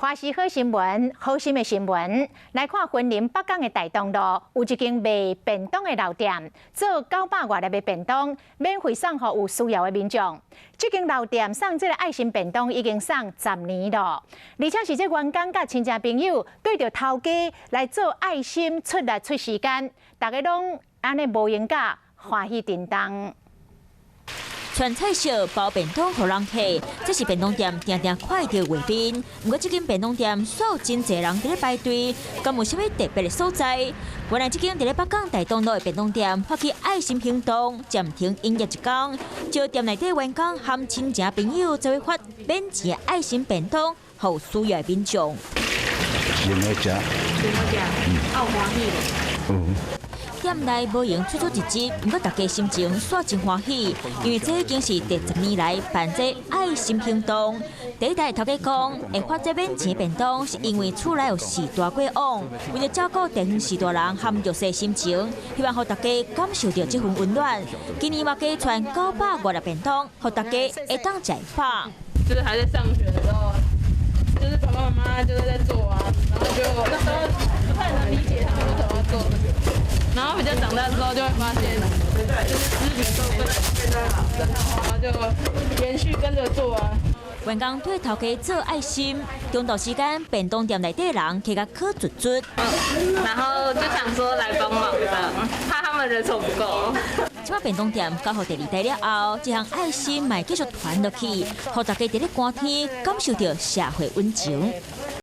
花喜好新闻，好心的新闻。来看云林北港的大东路，有一间卖便当的老店，做900外粒的便当，免费送予有需要的民众。这间老店送这个爱心便当已经送10年了，而且是这员工甲亲戚朋友对着头家来做爱心出力出时间，大家拢安尼无闲假，欢喜叮当。 全菜色包便当予人客，这是便当店定定看到画面。不过，这间便当店所有真侪人伫咧排队，敢有啥物特别的所在？原来，这间伫咧北港大东路的便当店发起爱心行动，暂停营业一天，招店内底员工和亲戚朋友做伙发免钱的爱心便当，予需要的民众。另外食，好欢喜。 店内无用出一集，不过大家心情煞真欢喜，因为这已经是第10年来办这爱心行动。第一代头家讲，会发这免钱便当，是因为厝内有4大过往，为了照顾地方4大人和弱势心情，希望让大家感受到这份温暖。今年嘛，加传900外粒便当，让大家会当吃饱。就是还在上学的时候，就是爸爸妈妈就是在做啊，然后就那时候不太能理解他们为什么要做。 然后比较长大之后，就会发现，就是支持做更好，然后就延续跟着做啊。员工对头家做爱心，中昼时间便当店内底人客甲靠足足。然后就想说来帮忙的，怕他们人手不够。即摆便当店搞好第2代了后，这项爱心卖继续传落去，让大家伫咧寒天感受到社会温情。